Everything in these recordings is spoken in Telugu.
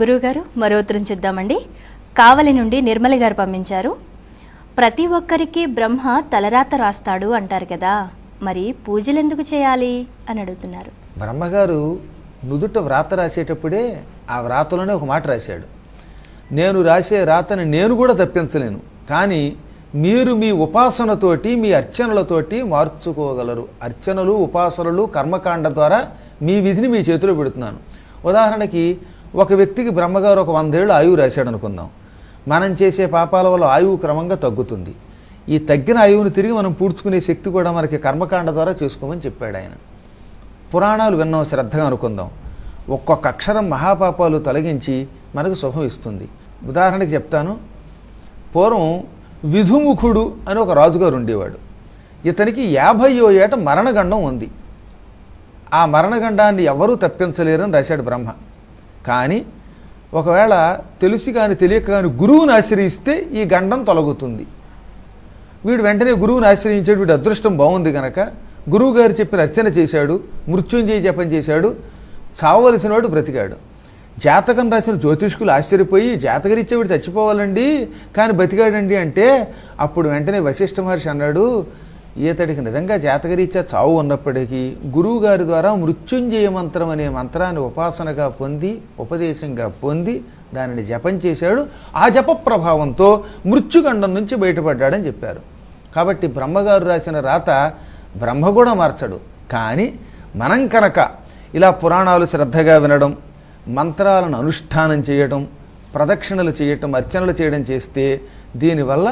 గురువుగారు మరో ఉత్తరం చూద్దామండి. కావలి నుండి నిర్మల గారు పంపించారు. ప్రతి ఒక్కరికి బ్రహ్మ తలరాత రాస్తాడు అంటారు కదా, మరి పూజలు ఎందుకు చేయాలి అని అడుగుతున్నారు. బ్రహ్మగారు నుదుట వ్రాత రాసేటప్పుడే ఆ వ్రాతలోనే ఒక మాట రాశాడు. నేను రాసే రాతని నేను కూడా తప్పించలేను, కానీ మీరు మీ ఉపాసనతోటి మీ అర్చనలతోటి మార్చుకోగలరు. అర్చనలు ఉపాసనలు కర్మకాండ ద్వారా మీ విధిని మీ చేతిలో పెడుతున్నాను. ఉదాహరణకి ఒక వ్యక్తికి బ్రహ్మగారు ఒక 100 ఏళ్ళు ఆయువు రాశాడు అనుకుందాం. మనం చేసే పాపాల వల్ల ఆయువు క్రమంగా తగ్గుతుంది. ఈ తగ్గిన ఆయువుని తిరిగి మనం పూడ్చుకునే శక్తి కూడా మనకి కర్మకాండ ద్వారా చేసుకోమని చెప్పాడు ఆయన. పురాణాలు విన్నాం శ్రద్ధగా అనుకుందాం. ఒక్కొక్క అక్షరం మహాపాపాలు తొలగించి మనకు శుభం ఇస్తుంది. ఉదాహరణకి చెప్తాను. పూర్వం విధుముఖుడు అని ఒక రాజుగారు ఉండేవాడు. ఇతనికి 50వ ఏట మరణగండం ఉంది. ఆ మరణగండాన్ని ఎవరూ తప్పించలేరని రాశాడు బ్రహ్మ. కానీ ఒకవేళ తెలిసి కానీ తెలియక కానీ గురువుని ఆశ్రయిస్తే ఈ గండం తొలగుతుంది. వీడు వెంటనే గురువుని ఆశ్రయించాడు. వీడు అదృష్టం బాగుంది కనుక గురువుగారు చెప్పిన అర్చన చేశాడు, మృత్యుంజయ జపం చేశాడు, చావవలసిన వాడు బ్రతికాడు. జాతకం రాసిన జ్యోతిష్కులు ఆశ్చర్యపోయి జాతకరీత్యా వీడు చచ్చిపోవాలండి కానీ బతికాడండి అంటే అప్పుడు వెంటనే వశిష్ఠ మహర్షి అన్నాడు, ఈతడికి నిజంగా జాతకరీత్యా చావు ఉన్నప్పటికీ గురువుగారి ద్వారా మృత్యుంజయ మంత్రం అనే మంత్రాన్ని ఉపాసనగా పొంది ఉపదేశంగా పొంది దానిని జపం చేశాడు. ఆ జప ప్రభావంతో మృత్యుగండం నుంచి బయటపడ్డాడని చెప్పారు. కాబట్టి బ్రహ్మగారు రాసిన రాత బ్రహ్మ కూడా మార్చడు. కానీ మనం కనుక ఇలా పురాణాలు శ్రద్ధగా వినడం, మంత్రాలను అనుష్ఠానం చేయడం, ప్రదక్షిణలు చేయటం, అర్చనలు చేయడం చేస్తే దీనివల్ల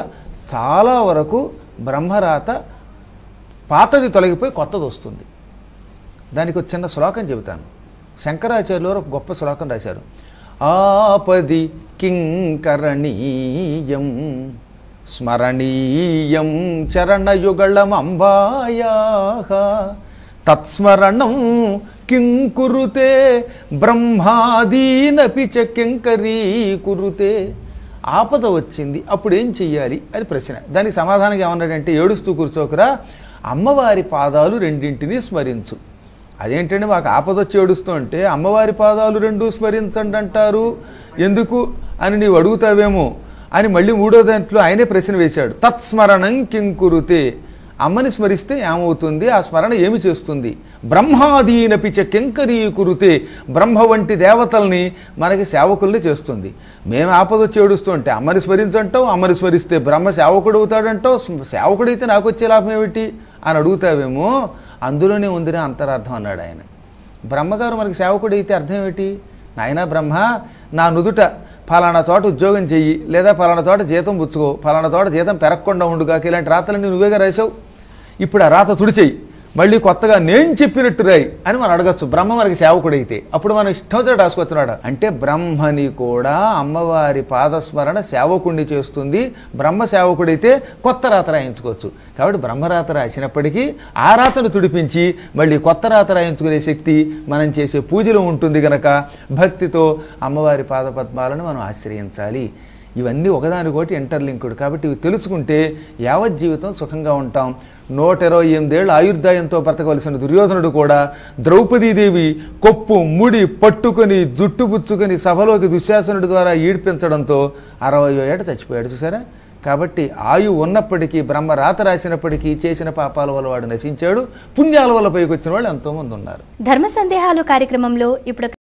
చాలా వరకు బ్రహ్మరాత పాతది తొలగిపోయి కొత్తది వస్తుంది. దానికి ఒక చిన్న శ్లోకం చెబుతాను. శంకరాచార్యులు ఒక గొప్ప శ్లోకం రాశారు. ఆపది కింకరణీయం స్మరణీయం చరణయుగళం అంబాయాః తత్స్మరణం కింకురుతే బ్రహ్మాదీనపి చ కింకరీకురుతే. ఆపద వచ్చింది, అప్పుడు ఏం చెయ్యాలి అని ప్రశ్న. దానికి సమాధానం ఏమన్నాడంటే, ఏడుస్తూ కూర్చోకరా, అమ్మవారి పాదాలు రెండింటినీ స్మరించు. అదేంటంటే మాకు ఆపద వచ్చి ఏడుస్తూ అంటే అమ్మవారి పాదాలు రెండు స్మరించండి అంటారు ఎందుకు అని నీవు అడుగుతావేమో అని మళ్ళీ మూడో దాంట్లో ఆయనే ప్రశ్న వేశాడు. తత్స్మరణం కింకురుతే, అమ్మని స్మరిస్తే ఏమవుతుంది, ఆ స్మరణ ఏమి చేస్తుంది? బ్రహ్మాదీనపి చ కింకరీకురుతే, బ్రహ్మ వంటి దేవతల్ని మనకి సేవకుల్ని చేస్తుంది. మేము ఆపదొచ్చి ఏడుస్తుంటే అమ్మని స్మరించంటావు, అమ్మని స్మరిస్తే బ్రహ్మ సేవకుడు అవుతాడంటావు, సేవకుడైతే నాకు వచ్చే లాభం ఏమిటి అని అడుగుతావేమో, అందులోనే ఉందిరా అంతరార్థం అన్నాడు ఆయన. బ్రహ్మగారు మనకి సేవకుడు అయితే అర్థం ఏమిటి? నాయనా బ్రహ్మ, నా నుదుట ఫలానా చోట ఉద్యోగం చెయ్యి, లేదా ఫలానా చోట జీతం పుచ్చుకో, ఫలానా చోట జీతం పెరగకుండా ఉండుగాక, ఇలాంటి రాతలన్నీ నువ్వేగా రాసావు, ఇప్పుడు ఆ రాత తుడిచేయి, మళ్ళీ కొత్తగా నేను చెప్పినట్టు రాయి అని మనం అడగచ్చు. బ్రహ్మ మనకి సేవకుడైతే అప్పుడు మనం ఇష్టం వచ్చినట్టు రాసుకొచ్చున్నాడు. అంటే బ్రహ్మని కూడా అమ్మవారి పాదస్మరణ సేవకుడిని చేస్తుంది. బ్రహ్మ సేవకుడైతే కొత్త రాత రాయించుకోవచ్చు. కాబట్టి బ్రహ్మరాత రాసినప్పటికీ ఆ రాతను తుడిపించి మళ్ళీ కొత్త రాత రాయించుకునే శక్తి మనం చేసే పూజలో ఉంటుంది కనుక భక్తితో అమ్మవారి పాదపద్మాలను మనం ఆశ్రయించాలి. ఇవన్నీ ఒకదానికోటి ఇంటర్లింకుడు. కాబట్టి ఇవి తెలుసుకుంటే యావత్ జీవితం సుఖంగా ఉంటాం. 128 ఏళ్ళ ఆయుర్దాయంతో బ్రతకవలసిన దుర్యోధనుడు కూడా ద్రౌపదీదేవి కొప్పు ముడి పట్టుకొని జుట్టుపుచ్చుకొని సభలోకి దుశ్శాసనుడి ద్వారా ఈడ్పించడంతో 60వ ఏట చచ్చిపోయాడు. చూసారా? కాబట్టి ఆయువు ఉన్నప్పటికీ బ్రహ్మ రాత రాసినప్పటికీ చేసిన పాపాల వల్ల వాడు నశించాడు. పుణ్యాల వల్ల పైకి వచ్చిన వాళ్ళు ఎంతోమంది ఉన్నారు. ధర్మ సందేహాలు కార్యక్రమంలో ఇప్పుడు